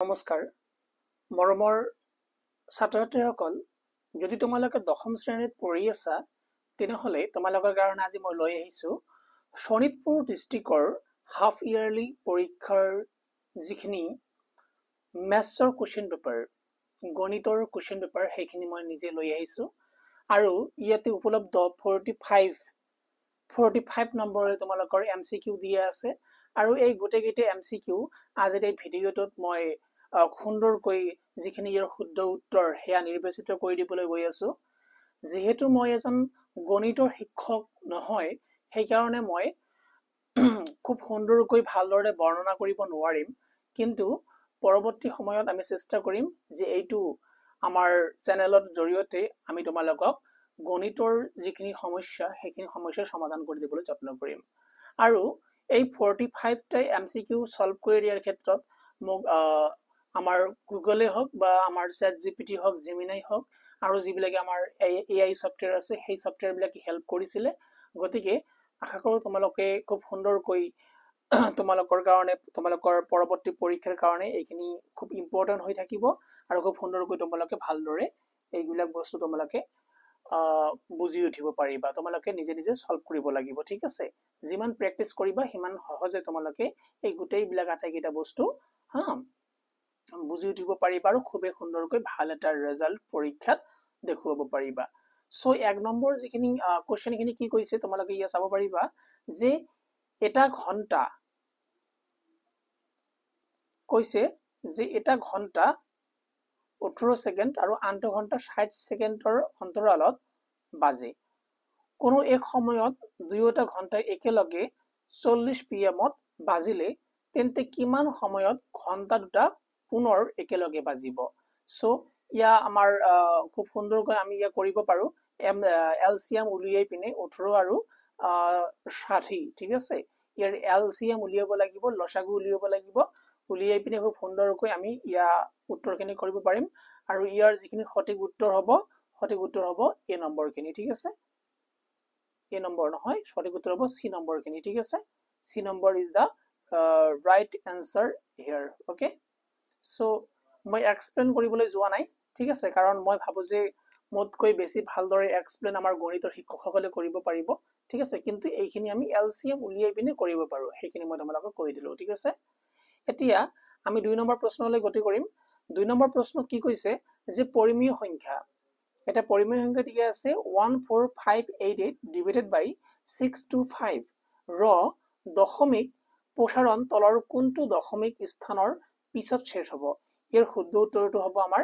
নমস্কাৰ মৰমৰ ছাত্ৰ-ছাত্ৰীসকল যদি তোমালোকে দশম শ্ৰেণীত পঢ়ি আছা তেনেহলে তোমালোকৰ কাৰণে আজি মই লৈ আহিছো শোণিতপুৰ ডিস্ট্ৰিক্টৰ হাফ ইয়াৰলি পৰীক্ষাৰ যিখিনি মেথছৰ কোৱেশ্চন পেপাৰ গণিতৰ কোৱেশ্চন পেপাৰ সেইখিনি মই নিজে লৈ আহিছো আৰু ইয়াতে উপলব্ধ 45 নম্বৰৰ তোমালোকৰ এমসিকিউ দিয়া আছে আৰু এই গোটেইকেইটা এমসিকিউ আজিৰ এই ভিডিঅটোত মই সুন্দৰকৈ যিখিনি ইয়াৰ শুদ্ধ উত্তৰ হেয়া নিৰ্বাচিত কৰি দিবলৈ গৈ আছো যেহেতু মই এজন গণিতৰ শিক্ষক নহয় সেই কাৰণে মই খুব সুন্দৰকৈ ভালদৰে বৰ্ণনা কৰিব নোৱাৰিম কিন্তু পৰৱৰ্তী সময়ত আমি চেষ্টা কৰিম যে এইটো আমাৰ চেনেলৰ জৰিয়তে আমি তোমালোকক গণিতৰ যিখিনি সমস্যা সেইখিনি সমস্যাৰ সমাধান কৰি দিবলৈ যত্ন কৰিম আৰু এই 45 টা এমসিকিউ সলভ কৰি দিয়াৰ ক্ষেত্ৰত মোক আমাৰ গুগলে হওক বা আমাৰ চ্যাট জিপিটি হওক জেমিনাই হওক আৰু যিবিলাকে আমাৰ এআই সফটওয়্যাৰ আছে সেই সফটওয়্যাৰ বিলাকে হেল্প কৰিছিলে গতিকে আশা কৰো তোমালোকে খুব সুন্দৰকৈ তোমালোকৰ কাৰণে তোমালোকৰ পৰৱৰ্তী পৰীক্ষাৰ কাৰণে এইখিনি খুব ইম্পৰ্টেন্ট হৈ থাকিব আৰু খুব সুন্দৰকৈ তোমালোকে ভালদৰে এইবিলাক বস্তু তোমালোকে বুজি উঠিব পাৰিবা তোমালোকে নিজে নিজে সলভ কৰিব লাগিব ঠিক আছে যিমান প্ৰেক্টিস কৰিবা হিমান সহজে তোমালোকে এই গোটেই বিলাক আটাইকেইটা বস্তু বুজি উঠিব পাৰিবা আৰু খুবেই সুন্দৰকৈ ভাল এটা ৰিজাল্ট পৰীক্ষাত দেখুৱাব পাৰিবা সো এক নম্বৰ যিখিনি কোৱেশ্চনখিনি কি কৈছে তোমালোকে ইয়া চাব পাৰিবা যে এটা ঘন্টা কৈছে যে এটা ঘন্টা 18 সেকেন্ড আৰু আনটো ঘন্টা 60 সেকেন্ডৰ অন্তৰালত বাজে কোনো এক সময়ত দুয়োটা ঘন্টা একেলগে 40 PM ত বাজিলে তেন্তে কিমান সময়ত ঘন্টা দুটা পুনৰ একেলগে বাজিব সো ইয়া আমাৰ খুব সুন্দৰকৈ আমি ইয়া কৰিব পাৰো এলসিএম উলিয়াই পিনে 18 আৰু 60 ঠিক আছে ইয়াৰ এলসিএম উলিয়াব লাগিব লসাগু উলিয়াব লাগিব উলিয়াই পিনে খুব সুন্দৰকৈ আমি ইয়া উত্তৰখিনি কৰিব পাৰিম আৰু ইয়াৰ যিখিনি সঠিক উত্তৰ হ'ব এ নম্বৰখিনি ঠিক আছে এ নম্বৰ নহয় সঠিক উত্তৰ হ'ব সি নম্বৰখিনি ঠিক আছে C number is the right answer here okay so মই এক্সপ্লেইন কৰিবলৈ যোৱা নাই ঠিক আছে কাৰণ মই ভাবো যে মোতকৈ বেছি ভালদৰে এক্সপ্লেইন আমাৰ গণিতৰ শিক্ষকসকলে কৰিব পাৰিব ঠিক আছে কিন্তু এইখিনি আমি এলসিএম উলিয়াই পিনে কৰিব পাৰো সেইখিনি মই তোমালোকক কৈ দিলো ঠিক আছে এতিয়া আমি 2 নম্বৰ প্ৰশ্নলৈ গতি কৰিম 2 নম্বৰ প্ৰশ্নত কি কৈছে যে পৰিমেয় সংখ্যা এটা পৰিমেয় সংখ্যা দিয়া আছে 14588 divided by 625 ৰ দশমিক প্ৰসাৰণ তলৰ কোনটো দশমিক স্থানৰ পিছত শেষ হ'ব ইয়াৰ শুদ্ধ উত্তৰটো হ'ব আমাৰ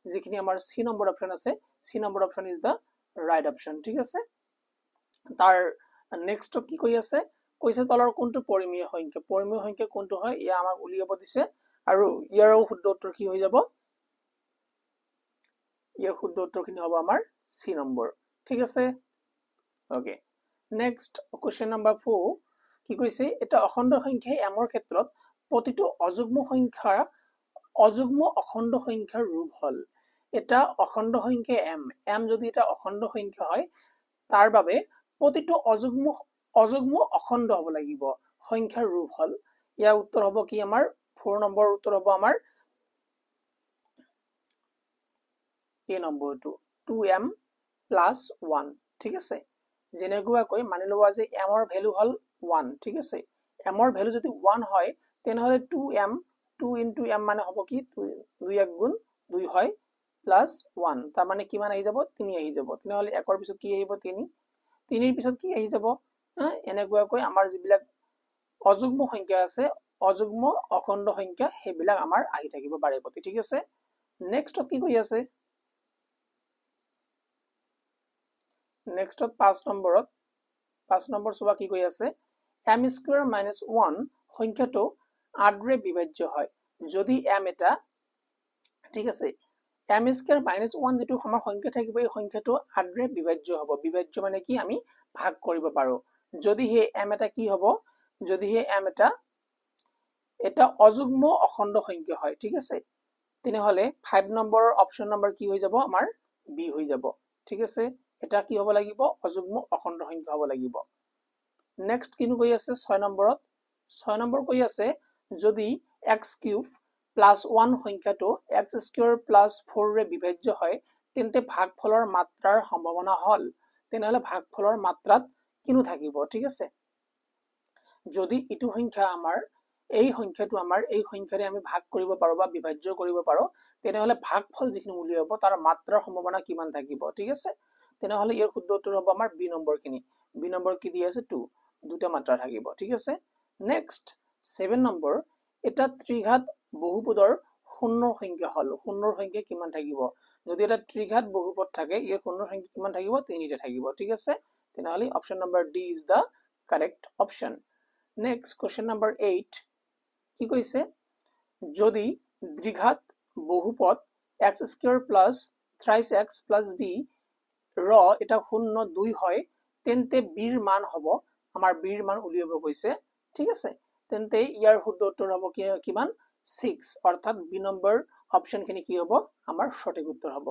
যিখিনি আমাৰ সি নম্বৰ অপচন আছে C number option is the right option ঠিক আছে তাৰ নেক্সট কি কৈ আছে কৈছে তলৰ কোনটো পৰিমেয় সংখ্যা কোনটো হয় ইয়া আমাক উলিয়াব দিছে আৰু ইয়াৰ শুদ্ধ উত্তৰ কি হৈ যাব ইয়াৰ শুদ্ধ উত্তৰখিনি হ'ব আমাৰ সি নম্বৰ ঠিক আছে ওকে নেক্সট কোৱেশ্চন নম্বৰ 4 কি কৈছে এটা অখণ্ড সংখ্যা m ৰ ক্ষেত্ৰত প্ৰতিটো অযুগ্ম অখণ্ড সংখ্যাৰ ৰূপ হল এটা অখণ্ড সংখ্যা m যদি এটা অখণ্ড সংখ্যা হয় তাৰ বাবে প্ৰতিটো অযুগ্ম অখণ্ড হ'ব লাগিব সংখ্যাৰ ৰূপ হল ইয়াৰ উত্তৰ হ'ব কি আমাৰ 4 নম্বৰ উত্তৰ হ'ব আমাৰ এ নম্বৰটো 2m + 1 ঠিক আছে যেনেকুৱাকৈ মানি লোৱা যে m ৰ ভ্যালু হল 1 ঠিক আছে m ৰ ভ্যালু যদি 1 হয় তেনেহলে 2m 2 * m মানে হ'ব কি 2 1 গুণ 2 হয় +1 তাৰ মানে কিমান আহি যাব 3 আহি যাব তেনেহলে 1 ৰ পিছত কি আহিব 3 3 ৰ পিছত কি আহি যাব এনেকুৱাকৈ আমাৰ যিবিলাক অযুগ্ম সংখ্যা আছে অযুগ্ম অখণ্ড সংখ্যা হেবিলাক আমাৰ আহি থাকিব বাৰে প্ৰতি ঠিক আছে নেক্সট কি কৈ আছে নেক্সটত 5 নম্বৰ সুবা কি কৈ আছে m² - 1 সংখ্যাটো 8 ৰে বিভাজ্য হয় যদি m এটা ঠিক আছে m² - 1 যেটো আমাৰ সংখ্যা থাকিব এই সংখ্যাটো 8 ৰে বিভাজ্য হ'ব বিভাজ্য মানে কি আমি ভাগ কৰিব পাৰো যদি হে m এটা কি হ'ব যদি হে m এটা অযুগ্ম অখণ্ড সংখ্যা হয় ঠিক আছে তেনেহলে 5 নম্বৰৰ অপচন নম্বৰ কি হৈ যাব আমাৰ বি হৈ যাব ঠিক আছে এটা কি হ'ব লাগিব অযুগ্ম অখণ্ড সংখ্যা হ'ব লাগিব নেক্সট কিনো কৈ আছে 6 নম্বৰত 6 নম্বৰ কৈ আছে যদি x³ +1 সংখ্যাটো x² + 4 ৰে বিভাজ্য হয় তেন্তে ভাগফলৰ মাত্ৰাৰ সম্ভাৱনা হল তেনেহলে ভাগফলৰ মাত্ৰাত কিনো থাকিব ঠিক আছে যদি ইটো সংখ্যা আমাৰ এই সংখ্যাটো আমাৰ এই সংখ্যাৰে আমি ভাগ কৰিব পাৰো বা বিভাজ্য কৰিব পাৰো তেনেহলে ভাগফল যিখিনি উলিয়াব তাৰ মাত্ৰাৰ সম্ভাৱনা কিমান থাকিব ঠিক আছে তেনেহলে ইয়াৰ শুদ্ধ উত্তৰ হ'ব আমাৰ বি নম্বৰখিনি বি নম্বৰ কি দি আছে 2 দুটা মাত্ৰা থাকিব ঠিক আছে নেক্সট 7 নম্বৰ এটা ত্ৰিঘাত বহুপদৰ শূন্য সংখ্যা হল শূন্যৰ সংখ্যা কিমান থাকিব যদি এটা ত্ৰিঘাত বহুপদ থাকে ইয়াৰ শূন্যৰ সংখ্যা কিমান থাকিব 3টা থাকিব ঠিক আছে তেনেহলে option number D is the correct option next question number 8 কি কৈছে যদি দ্বিঘাত বহুপদ x² + 3x + b ৰ এটা শূন্য 2 হয় তেন্তে বিৰ মান হ'ব আমাৰ বিৰ মান উলিয়াব কৈছে ঠিক আছে তেন্তে ইয়াৰ শুদ্ধ উত্তৰ হ'ব কিমান 6 অৰ্থাৎ বি নম্বৰ অপচনখিনি কি হ'ব আমাৰ সঠিক উত্তৰ হ'ব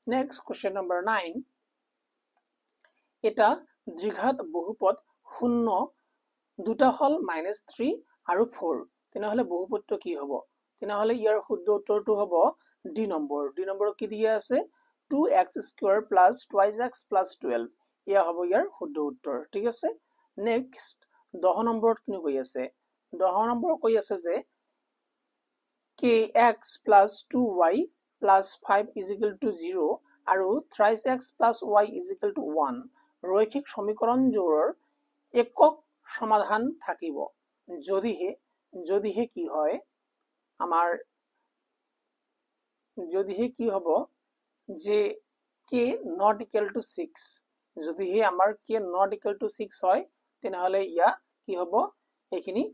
নেক্সট কোশ্চেন নম্বৰ 9 এটা দ্বিঘাত বহুপদ শূন্য দুটা হল -3 আৰু 4 তেনেহলে বহুপদটো কি হ'ব তেনেহলে ইয়াৰ শুদ্ধ উত্তৰটো হ'ব ডি নম্বৰ কি দিয়া আছে 2x² + 2x + 12 ইয়া হ'ব ইয়াৰ শুদ্ধ উত্তৰ ঠিক আছে নেক্সট 10 নম্বৰত কি কৈ আছে 10 নম্বৰ কৈ আছে যে kx + 2y + 5 = 0 আৰু 3x + y = 1 ৰৈখিক সমীকৰণযোৰৰ একক সমাধান থাকিব যদিহে কি হয় আমাৰ যদিহে কি হ'ব যে k not equal to 6 যদিহে আমাৰ k not equal to 6 হয় তেনেহলে ইয়া কি হ'ব এখিনি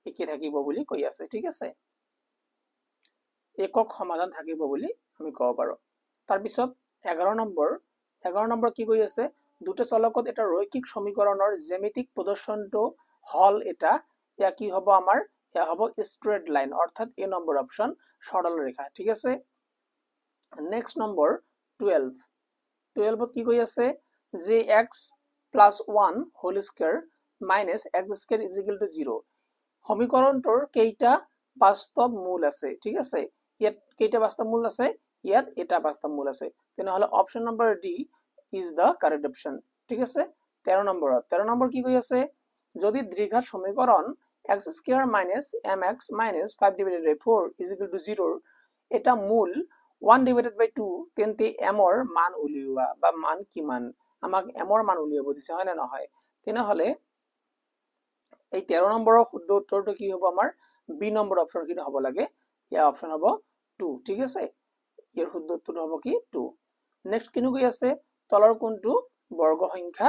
একে থাকিব বুলি কৈ আছে ঠিক আছে একক সমাধান থাকিব বুলি আমি ক'ব পাৰো তাৰ পিছত 11 নম্বৰ কি কৈ আছে দুটা চলকত এটা ৰৈখিক সমীকৰণৰ জ্যামিতিক প্ৰদৰ্শনটো হল এটা ইয়া কি হ'ব আমাৰ ইয়া হ'ব স্ট্ৰেট লাইন অৰ্থাৎ এ নম্বৰ অপচন সৰল ৰেখা ঠিক আছে নেক্সট নম্বৰ 12ত কি কৈ আছে যে x + 1 হোল স্কয়াৰ - x² = 0 সমীকৰণটোৰ কেইটা বাস্তৱ মূল আছে ঠিক আছে ইয়াত কেইটা বাস্তৱ মূল আছে ইয়াত এটা বাস্তৱ মূল আছে তেনেহলে option number D is the correct option ঠিক আছে 13 নম্বৰ কি কৈ আছে যদি দ্বিঘাত সমীকৰণ x² - mx - 5/4 = 0 এটা মূল 1/2 তেন্তে m ৰ মান উলিওৱা বা মান কিমান আমাক m ৰ মান উলিয়াব দিছে হয় না নহয় তেনেহলে এই 13 নম্বৰৰ শুদ্ধ উত্তৰটো কি হ'ব আমাৰ বি নম্বৰ অপচন কি হ'ব লাগে ইয়া অপচন হ'ব 2 ঠিক আছে ইয়াৰ শুদ্ধ উত্তৰ হ'ব কি 2 নেক্সট কিনো কৈ আছে তলৰ কোনটো বৰ্গ সংখ্যা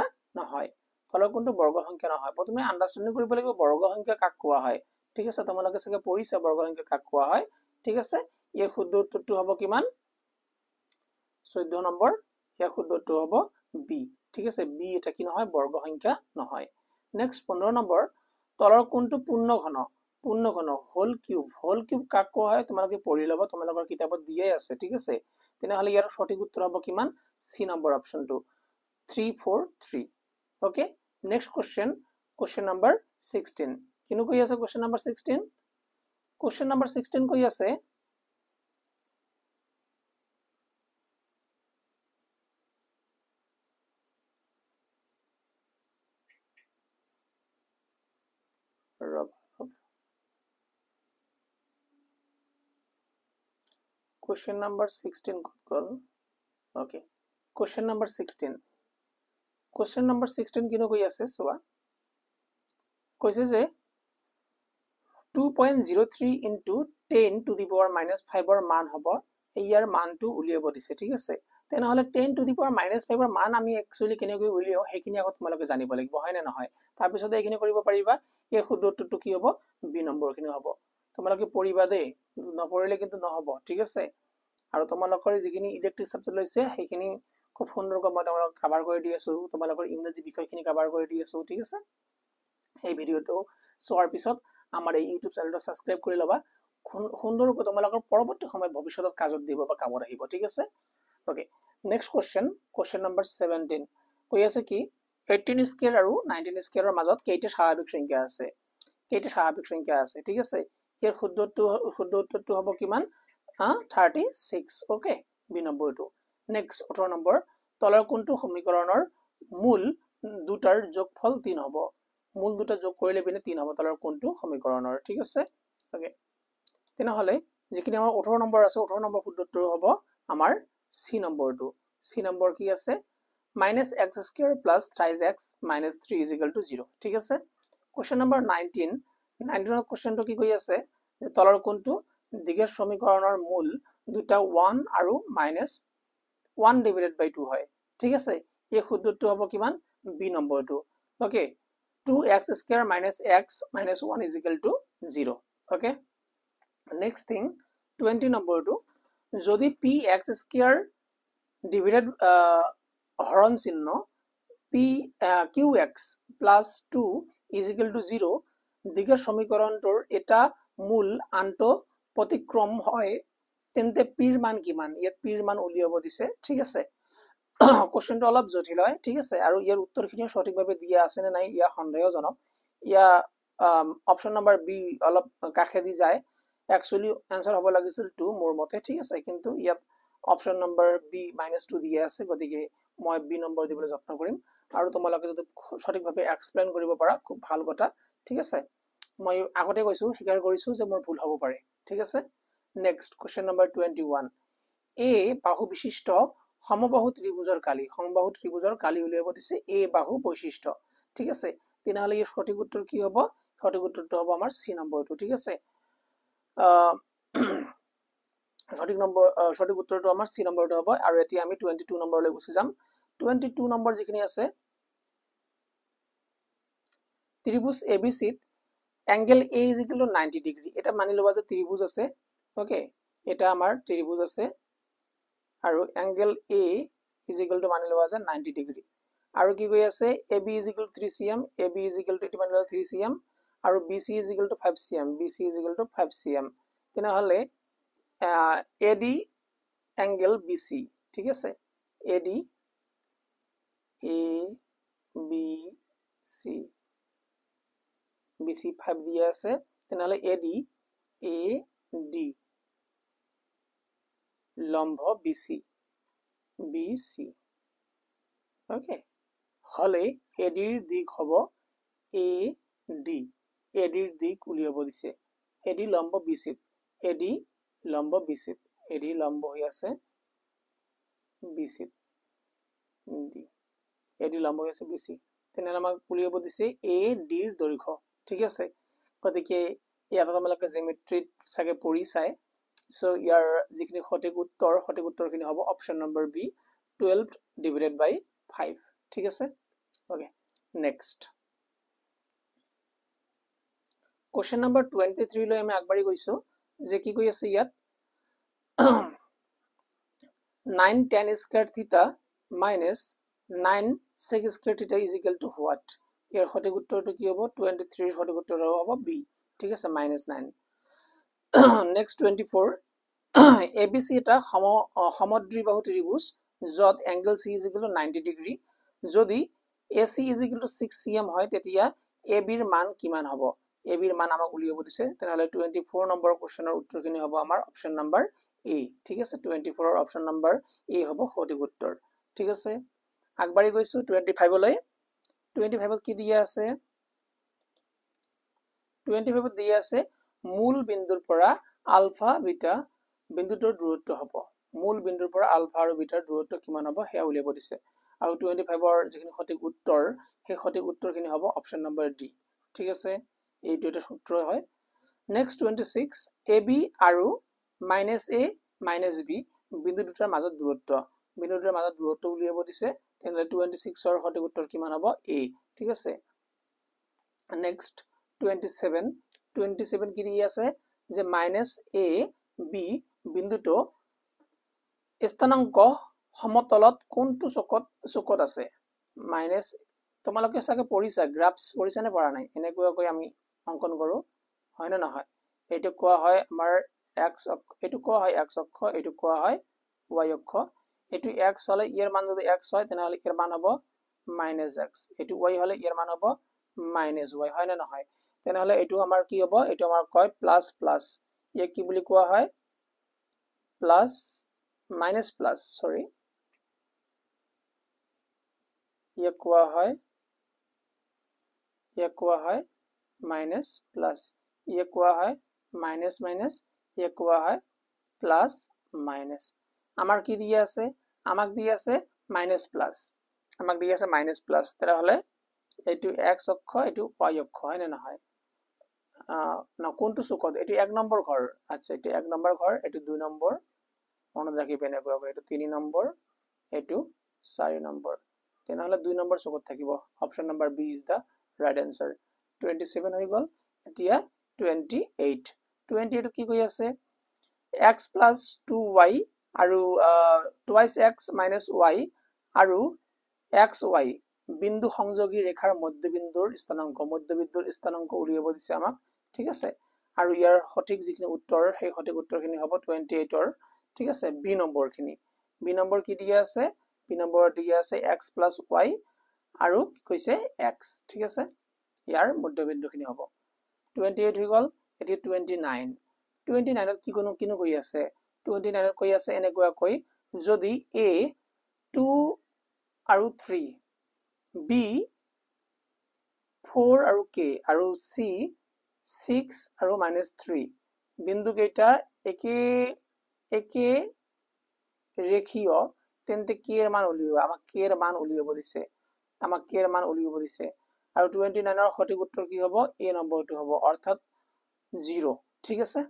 নহয় প্ৰথমে আন্ডাৰষ্টেণ্ডিং কৰিব লাগিব বৰ্গ সংখ্যা কাক কোৱা হয় ঠিক আছে তোমালোকে সকে পঢ়িছা বৰ্গ সংখ্যা কাক কোৱা হয় ঠিক আছে ইয়াৰ শুদ্ধ উত্তৰটো হ'ব কিমান 14 নম্বৰ ইয়াৰ শুদ্ধ উত্তৰ হ'ব বি ঠিক আছে বি এটা কি নহয় বৰ্গ সংখ্যা নহয় নেক্সট 15 নম্বৰ তলৰ কোনটো পূৰ্ণঘন হোল কিউব কাক কোৱা হয় তোমালোকে পঢ়ি ল'বা তোমালোকৰ কিতাপত দিয়াই আছে ঠিক আছে তেনেহলে ইয়াৰ সঠিক উত্তৰ হ'ব কিমান সি নম্বৰ অপচনটো 343 okay next question number 16 কিনো কৈ আছে question number 16 কৈ আছে question number 16 okay question number 16 কিনো কৈ আছে সোৱা কৈছে যে 2.03 into 10 to the power -5 ৰ মান হ'ব ইয়াৰ মানটো উলিয়াব দিছে ঠিক আছে তেনেহলে 10 to the power -5 ৰ মান আমি একচুয়ালি কেনেকৈ উলিয়াও হেকিনি আগত তোমালোকে জানিব লাগিব হয় না নহয় তাৰ পিছত এইখিনি কৰিব পাৰিবা ইয়াৰ শুদ্ধ উত্তৰটো কি হ'ব বি নম্বৰখিনি হ'ব তোমালোকে পঢ়িবা দেই নপঢ়িলে কিন্তু নহব ঠিক আছে আৰু তোমালোকৰ যিখিনি ইলেক্ট্ৰিক সাবজেক্ট লৈছে হেকিনি খুব সুন্দৰকৈ মই তোমালোকক কভাৰ কৰি দি আছো তোমালোকৰ ইংৰাজী বিষয়খিনি কভাৰ কৰি দি আছো ঠিক আছে এই ভিডিওটো চোৱাৰ পিছত আমাৰ এই ইউটিউব চেনেলটো সাবস্ক্ৰাইব কৰি লবা সুন্দৰকৈ তোমালোকৰ পৰৱৰ্তী সময় ভৱিষ্যতত কাজত দিব বা কামত আহিব ঠিক আছে ওকে নেক্সট কোশ্চেন নম্বৰ 17 কৈ আছে কি 18 স্কয়াৰ আৰু 19 স্কয়াৰৰ মাজত কেইটা স্বাভাৱিক সংখ্যা আছে ঠিক আছে ইয়াৰ শুদ্ধ উত্তৰটো হ'ব কিমান 36 ওকে বি নম্বৰটো নেক্সট 18 নম্বৰ তলৰ কোনটো সমীকৰণৰ মূল দুটাৰ যোগফল 3 হ'ব মূল দুটা যোগ কৰিলে পিনে 3 হ'ব তলৰ কোনটো সমীকৰণৰ ঠিক আছে ওকে তেনেহলে যিখিনি আমাৰ 18 নম্বৰ আছে 18 নম্বৰ শুদ্ধ উত্তৰ হ'ব আমাৰ সি নম্বৰটো সি নম্বৰ কি আছে -x² + 3x - 3 = 0 ঠিক আছে কোশ্চেন নম্বৰ 19 19 কোশ্চেনটো কি কৈ আছে যে তলৰ কোনটো দিগেৰ সমীকৰণৰ মূল দুটা 1 আৰু -1/2 হয় ঠিক আছে এই শুদ্ধটো হ'ব কিমান বি নম্বৰটো okay 2x² - x - 1 = 0 okay next thing 20 নম্বৰটো যদি px² ডিভাইডেড হৰণ চিহ্ন qx + 2 = 0 দিগেৰ সমীকৰণটোৰ এটা মূল আনটো প্ৰতিক্ৰম হয় তেন্তে পিৰ মান কিমান ইয়াত পিৰ মান উলিয়াব দিছে ঠিক আছে কোশ্চেনটো অলপ জটিল হয় ঠিক আছে আৰু ইয়াৰ উত্তৰখিনি সঠিকভাৱে দিয়া আছে নে নাই ইয়া সন্দেহজনক ইয়া অপচন নম্বৰ বি অলপ কাখেদি যায় একচুয়ালি आंसर হ'ব লাগিছিল 2 মোৰ মতে ঠিক আছে কিন্তু ইয়াত অপচন নম্বৰ বি -2 দিয়া আছে গতিকে মই বি নম্বৰ দিবলৈ যত্ন কৰিম আৰু তোমালোকে যদি সঠিকভাৱে এক্সপ্লেইন কৰিব পাৰা খুব ভাল কথা ঠিক আছে মই আগতে কৈছো স্বীকাৰ কৰিছো যে মোৰ ভুল হ'ব পাৰে ঠিক আছে নেক্সট কোশ্চেন নম্বৰ 21 এ বাহু বিশিষ্ট সমবাহু ত্ৰিভুজৰ কালি উলিয়াব দিছে এ বাহু বৈশিষ্ট্য ঠিক আছে তেনেহলে এই সঠিক উত্তৰ কি হ'ব সঠিক উত্তৰটো হ'ব আমাৰ সি নম্বৰটো ঠিক আছে সঠিক উত্তৰটো আমাৰ সি নম্বৰটো হ'ব আৰু এতিয়া আমি 22 নম্বৰলৈ গুছি যাম 22 নম্বৰ যিখিনি আছে ত্ৰিভুজ ABC to angle A = 90 degree এটা মানি লবা যে ত্ৰিভুজ আছে ওকে এটা আমাৰ ত্ৰিভুজ আছে আৰু এংগেল A = মানি লবা যে 90 ডিগ্ৰী আৰু কি কৈ আছে AB = 3 cm AB = মানি লবা 3 cm আৰু BC = 5 cm BC = 5 cm তেনেহলে AD এংগেল BC ঠিক আছে AD ABC BC 5 দিয়া আছে তেনেহলে AD লম্ব BC ওকে হলে AD এর দিক হ'ব AD এর দিক উলিয়াব দিছে AD লম্ব BC AD লম্ব হৈ আছে BC AD লম্ব হৈ আছে BC তেনেহলে আমাক উলিয়াব দিছে AD এর দৈৰ্ঘ্য ঠিক আছে গতিকে ইয়াত তোমালোকে জিওমেট্ৰিত সাগে পঢ়ি চাই সো ইয়াৰ যিখিনি সঠিক উত্তৰখিনি হ'ব অপচন নম্বৰ বি 12/5 ঠিক আছে ওকে নেক্সট কোশ্চেন নম্বৰ 23 লৈ আমি আগবাঢ়ি গৈছো যে কি কৈ আছে ইয়াত 9 tan square theta minus 9 sec square theta is equal to what ইয়াৰ সঠিক উত্তৰটো কি হ'ব 23 এৰ সঠিক উত্তৰ হ'ব বি ঠিক আছে -9 নেক্সট 24 ABC এটা সমদ্বিবাহু ত্ৰিভুজ যত এংগেল C = 90 ডিগ্ৰী যদি AC = 6 cm হয় তেতিয়া AB এর মান কিমান হ'ব AB এর মান আমাক উলিয়াব দিছে তেনেহলে 24 নম্বৰ কোশ্চেনৰ উত্তৰখিনি হ'ব আমাৰ অপচন নম্বৰ A ঠিক আছে 24 এৰ অপচন নম্বৰ A হ'ব সঠিক উত্তৰ ঠিক আছে আগবাঢ়ি গৈছো 25 লৈ 25 কি দিয়া আছে 25 দিয়া আছে মূল বিন্দুৰ পৰা আলফা বিটা বিন্দুটোৰ দূৰত্ব হ'ব মূল বিন্দুৰ পৰা আলফা আৰু বিটাৰ দূৰত্ব কিমান হ'ব হেয়া উলিয়াব দিছে আৰু 25 এৰ যিখিনি সঠিক উত্তৰ সেই সঠিক উত্তৰখিনি হ'ব অপচন নম্বৰ ডি ঠিক আছে এইটো এটা সূত্ৰ হয় নেক্সট 26 AB আৰু -A - B বিন্দু দুটাৰ মাজত দূৰত্ব উলিয়াব দিছে তেনে 26 এৰ সঠিক উত্তৰ কিমান হ'ব A ঠিক আছে নেক্সট 27 কি দি আছে যে -A B বিন্দুটো স্থানাঙ্ক সমতলত কোনটো চকত আছে মাইনাস তোমালোকে সাগে পঢ়িছা গ্ৰাফছ পঢ়িছা নে পঢ়া নাই এনেকৈ আমি অঙ্কন কৰো হয় না নহয় এটো কোৱা হয় আমাৰ x এটো কোৱা হয় x অক্ষ এটো কোৱা হয় y অক্ষ এটো x হলে ইয়াৰ মান যদি x হয় তেনেহলে ইয়াৰ মান হ'ব -x এটো y হলে ইয়াৰ মান হ'ব -y হয় না নহয় তেনেহলে এইটো আমাৰ কি হ'ব এইটো আমাৰ কয় প্লাস প্লাস ইয়াক কি বুলি কোৱা হয় প্লাস মাইনাস প্লাস সৰি ইয়াক কোৱা হয় মাইনাস প্লাস ইয়াক কোৱা হয় মাইনাস মাইনাস ইয়াক কোৱা হয় প্লাস মাইনাস আমাৰ কি দিয়া আছে আমাক দিয়া আছে মাইনাস প্লাস আমাক দিয়া আছে মাইনাস প্লাস তেনেহলে এইটো x অক্ষ এইটো y অক্ষ হয় না নহয় না কোনটো চুকত এইটো 1 নম্বৰ ঘৰ আচ্ছা এইটো 1 নম্বৰ ঘৰ এইটো 2 নম্বৰ মনত ৰাখিব এনেকৈ এইটো 3 নম্বৰ এইটো 4 নম্বৰ তেনেহলে 2 নম্বৰ চুকত থাকিব option number B is the right answer 27 হৈ গল এতিয়া 28 কি কৈ আছে x plus 2y আৰু twice x minus y আৰু xy বিন্দু সংযোগী ৰেখাৰ মধ্যবিন্দুৰ স্থানাংক উলিয়াব দিছে আমাক ঠিক আছে আৰু ইয়াৰ সঠিক যিখিনি উত্তৰ সেই সঠিক উত্তৰখিনি হ'ব 28 ৰ ঠিক আছে বি নম্বৰ কি দিয়া আছে বি নম্বৰ দিয়া আছে x plus y আৰু কি কৈছে x ঠিক আছে ইয়াৰ মধ্যবিন্দুখিনি হ'ব 28 হৈ গল এটি 29 ত কিনো কৈ আছে 29 ত কৈ আছে এনেকুৱা কৈ যদি a 2 আৰু 3 b 4 আৰু k আৰু c 6 আৰু -3 বিন্দু কেইটা একে ৰেখীয় তেন্তে k এৰ মান উলিয়াব আমাক k এৰ মান উলিয়াব দিছে আৰু 29 ৰ সঠিক উত্তৰ কি হ'ব a নম্বৰটো হ'ব অৰ্থাৎ 0 ঠিক আছে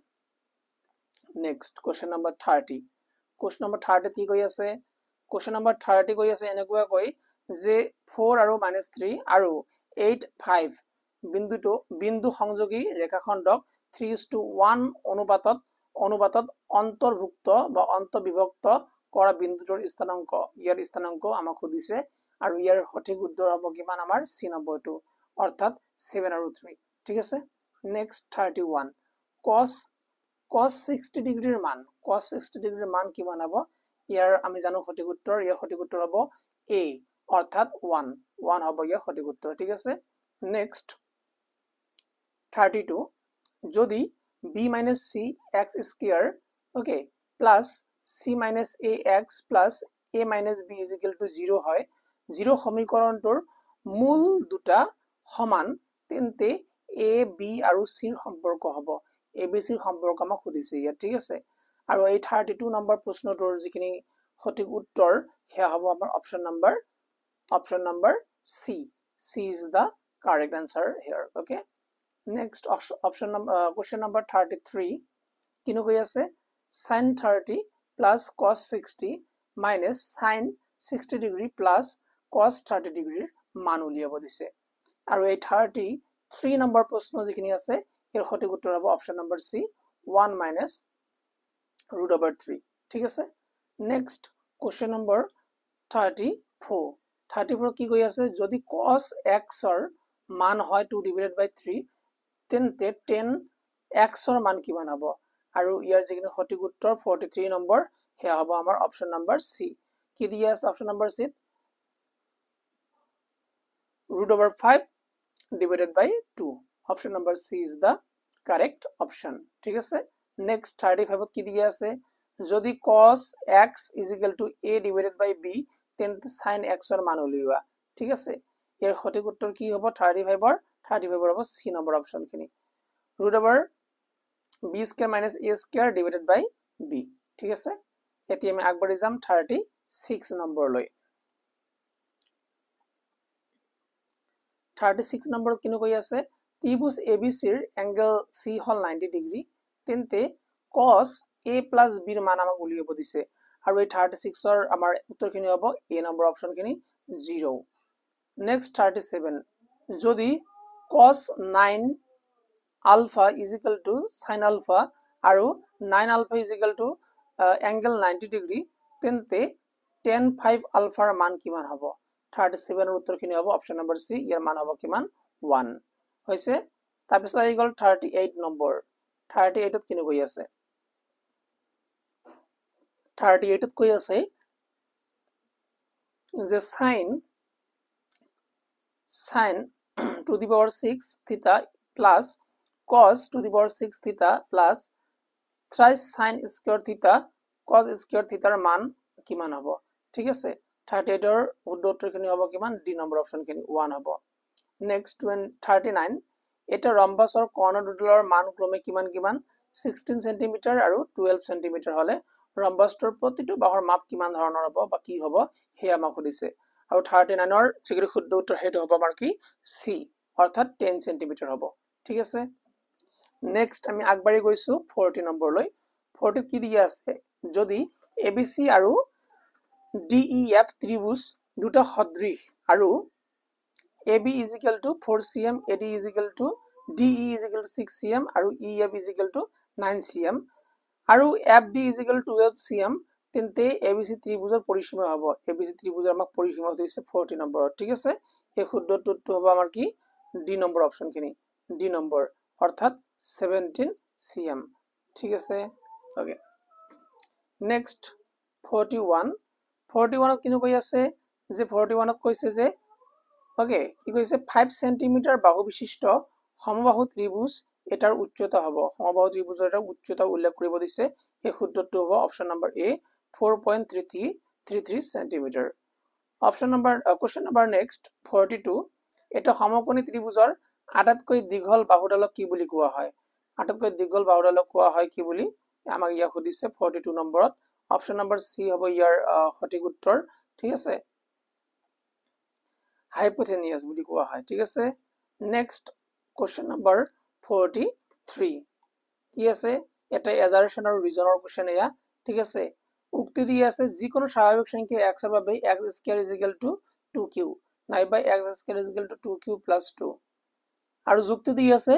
next question number 30 question number 30 কি কৈ আছে কোশ্চেন নম্বৰ 30 কৈ আছে এনেকুৱা কৈ যে 4 আৰু -3 আৰু 8 5 বিন্দু সংযোগী ৰেখাখণ্ডক 3:1 অনুপাতত অন্তৰ্ভুক্ত বা অন্তৰ্বিভক্ত কৰা বিন্দুটোৰ স্থানাংক ইয়াৰ স্থানাংক আমাক সুধিছে আৰু ইয়াৰ সঠিক উত্তৰ হ'ব কিমান আমাৰ সি নম্বৰটো অৰ্থাৎ 7 আৰু 3 ঠিক আছে নেক্সট 31 cos 60 ডিগ্ৰীৰ মান কিমান হ'ব ইয়াৰ আমি জানো সঠিক উত্তৰ হ'ব a অৰ্থাৎ 1 হ'ব ইয়াৰ সঠিক উত্তৰ ঠিক আছে নেক্সট 32 যদি b - c x square okay plus c - ax plus a - b = 0 হয় 0 সমীকৰণটোৰ মূল দুটা সমান তেন্তে a b আৰু c ৰ সম্পৰ্ক হ'ব a b c ৰ সম্পৰ্ক আমাক সুধিছে ইয়াত ঠিক আছে আৰু এই 32 নম্বৰ প্ৰশ্নটোৰ যিখিনি সঠিক উত্তৰ হেয়া হ'ব আমাৰ option number c is the correct answer here okay next question number 33 কিনো কৈ আছে sin 30 plus cos 60 minus sin 60 degree plus cos 30 degree মান উলিয়াব দিছে আৰু এই 33 নম্বৰ প্ৰশ্ন যিখিনি আছে এৰ সঠিক উত্তৰ হ'ব অপচন নম্বৰ c 1 minus √3 ঠিক আছে নেক্সট কোশ্চেন নম্বৰ 34 কি কৈ আছে যদি cos x ৰ মান হয় 2/3 তেন্তে 10x ৰ মান কিমান হ'ব আৰু ইয়াৰ যিখিনি সঠিক উত্তৰ 43 নম্বৰ হেয়া হ'ব আমাৰ অপচন নম্বৰ c কি দিয়া আছে option number c √5/2 option number c is the correct option ঠিক আছে নেক্সট 35 কি দিয়া আছে যদি cos x = a/b তেন্তে sin x ৰ মান উলিওৱা ঠিক আছে ইয়াৰ সঠিক উত্তৰ কি হ'ব 35 হ'ব c নম্বৰ অপচনখিনি √b² - a² ঠিক আছে এতিয়া আমি আগবাঢ়ি যাম 36 নম্বৰলৈ 36 নম্বৰত কিনো কৈ আছে ত্ৰিভুজ ABC ৰ এংগল C হল 90 ডিগ্ৰী তেন্তে cos a + b ৰ মান আমাক উলিয়াব দিছে আৰু এই 36 ৰ আমাৰ উত্তৰখিনি হ'ব a নম্বৰ অপচনখিনি 0 নেক্সট 37 যদি cos 9 alpha = sin alpha আৰু 9 alpha = angle 90 ডিগ্ৰী তেন্তে tan 5 alpha ৰ মান কিমান হ'ব 37 ৰ উত্তৰখিনি হ'ব অপচন নম্বৰ c ইয়াৰ মান হ'ব কিমান 1 হৈছে তাৰপিছত আহি গ'ল 38 নম্বৰ 38 ত কিনো কৈ আছে 38 ত কৈ আছে যে sin to the power 6 theta plus cos to the power 6 theta plus thrice sin square theta cos square থিটাৰ মান কিমান হ'ব ঠিক আছে 38 ৰ শুদ্ধ উত্তৰখিনি হ'ব কিমান ডি নম্বৰ অপচনখিনি 1 হ'ব নেক্সট 39 এটা ৰম্বাসৰ কৰ্ণ দুডালৰ মান ক্ৰমে কিমান কিমান 16 সেন্টিমিটাৰ আৰু 12 সেন্টিমিটাৰ হলে ৰম্বাসটোৰ প্ৰতিটো বাহুৰ মাপ কিমান ধৰণৰ হ'ব বা কি হ'ব হে আমাক সুধিছে আৰু 39 ৰ যিটো শুদ্ধ উত্তৰ হেটো হ'ব আমাৰ কি সি অৰ্থাৎ 10 সেন্টিমিটাৰ হ'ব ঠিক আছে নেক্সট আমি আগবাঢ়ি গৈছো 40 নম্বৰলৈ 40 কি দিয়া আছে যদি ABC আৰু DEF ত্ৰিভুজ দুটা সদৃশ আৰু AB is equal to 4 cm, AD is equal to DE is equal to 6 cm আৰু EF is equal to 9 cm আৰু FD is equal to 12 cm তেন্তে ABC ত্ৰিভুজৰ পৰিসীমা হ'ব ABC ত্ৰিভুজৰ আমাক পৰিসীমা দিছে 40 নম্বৰত ঠিক আছে এই শুদ্ধ উত্তৰটো হ'ব আমাৰ কি ডি নম্বৰ অপচনখিনি ডি নম্বৰ অৰ্থাৎ 17 cm ঠিক আছে ওকে নেক্সট 41 41 কিনো কৈ আছে যে 41 ত কৈছে যে ওকে কি কৈছে 5 সেন্টিমিটার বাহু বিশিষ্ট সমবাহু ত্রিভুজ এটাৰ উচ্চতা হ'ব সমবাহু ত্ৰিভুজৰ এটা উচ্চতা উল্লেখ কৰিব দিছে এই সূত্ৰটো হ'ব অপচন নম্বৰ এ 4.3333 centimetre option number question number next 42 এটা সমকোণী ত্ৰিভুজৰ আটাইতকৈ দীঘল বাহুডালক কি বুলি কোৱা হয় আটাইতকৈ দীঘল বাহুডালক কোৱা হয় কি বুলি আমাক ইয়া সুধিছে 42 নম্বৰত অপচন নম্বৰ সি হ'ব ইয়াৰ সঠিক উত্তৰ ঠিক আছে hypotenuse বুলি কোৱা হয় ঠিক আছে নেক্সট কোৱেশ্চন নম্বৰ 43 কি আছে এটা এজাৰেশন আৰু ৰিজনৰ কোৱেশ্চন এয়া ঠিক আছে উক্তি দি আছে যিকোনো স্বাভাৱিক সংখ্যা x ৰ বাবে x² = 2q নাইবা x² = 2q + 2 আৰু যুক্তি দি আছে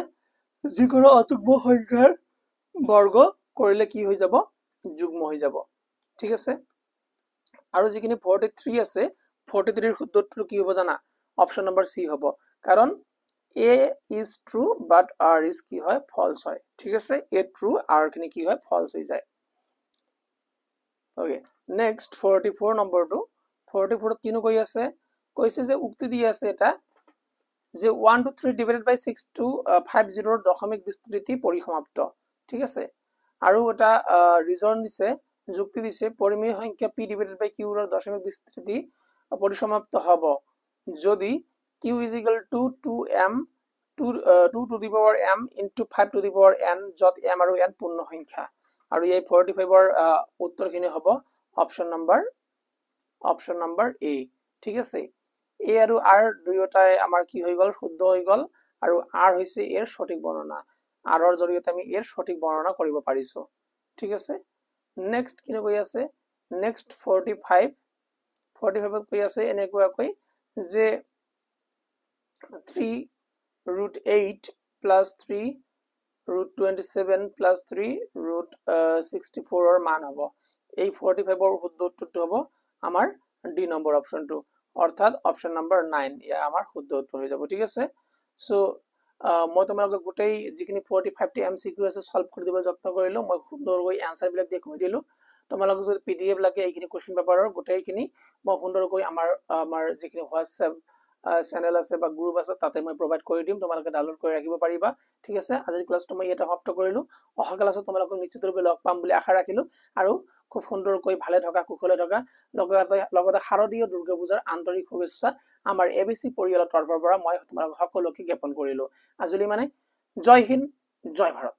যিকোনো অযুগ্ম সংখ্যাৰ বৰ্গ কৰিলে কি হৈ যাব যুগ্ম হৈ যাব ঠিক আছে আৰু যিখিনি 43 আছে 43 ৰ শুদ্ধটো কি হ'ব জানা অপচন নম্বৰ সি হ'ব কাৰণ a is true but r is কি হয় false হয় ঠিক আছে a true r খিনি কি হয় false হৈ যায় ওকে নেক্সট 44 নম্বৰটো 44 ত কিনো কৈ আছে কৈছে যে উক্তি দি আছে এটা যে 1 to 3 divided by 6 to 50 ৰ দশমিক বিস্তৃতি পৰিসমাপ্ত ঠিক আছে আৰু এটা ৰিজন দিছে যুক্তি দিছে পৰিমেয় সংখ্যা p divided by q ৰ দশমিক বিস্তৃতি পৰিসমাপ্ত হ'ব যদি q is equal to 2m 2 to the power m into 5 to the power n যত m আৰু n পূৰ্ণ সংখ্যা আৰু এই 45 ৰ উত্তৰখিনি হ'ব অপচন নম্বৰ a ঠিক আছে a আৰু r দুয়োটাই আমাৰ কি হৈ গল শুদ্ধ হৈ গল আৰু r হৈছে এৰ সঠিক বৰ্ণনা r ৰ জৰিয়তে আমি এৰ সঠিক বৰ্ণনা কৰিব পাৰিছো ঠিক আছে নেক্সট কিনো কৈ আছে নেক্সট 45 ত কৈ আছে এনেকুৱাকৈ যে 3√8 plus 3√27 plus 3√64 ৰ মান হ'ব এই 45 ৰ শুদ্ধ উত্তৰটো হ'ব আমাৰ ডি নম্বৰ অপচনটো অৰ্থাৎ অপচন নম্বৰ 9 ইয়া আমাৰ শুদ্ধ উত্তৰ হৈ যাব ঠিক আছে সো মই তোমালোকক গোটেই যিখিনি 45 টি এমসিকিউ আছে সলভ কৰি দিব যত্ন কৰিলো মই সুন্দৰকৈ আনসাৰ বিলাক দেখুৱাই দিলো তোমালোকক যদি পিডিএফ লাগে এইখিনি কোৱেশ্চন পেপাৰৰ গোটেইখিনি মই সুন্দৰকৈ আমাৰ যিখিনি হোৱাটসঅ্যাপ চেনেল আছে বা গ্ৰুপ আছে তাতে মই প্ৰভাইড কৰি দিম তোমালোকে ডাউনলোড কৰি ৰাখিব পাৰিবা ঠিক আছে আজিৰ ক্লাছটো মই এটা সমাপ্ত কৰিলো অহা ক্লাছত তোমালোকক নিশ্চিতভাৱে লগ পাম বুলি আশা ৰাখিলো আৰু খুব সুন্দৰকৈ ভালে থকা কুশলে থকা লগতে শাৰদীয় দুৰ্গা পূজাৰ আন্তৰিক শুভেচ্ছা আমাৰ এবিসি পৰিয়ালৰ তৰফৰ পৰা মই তোমালোক সকলোকে জ্ঞাপন কৰিলো আজলি মানে জয় হিন্দ জয় ভাৰত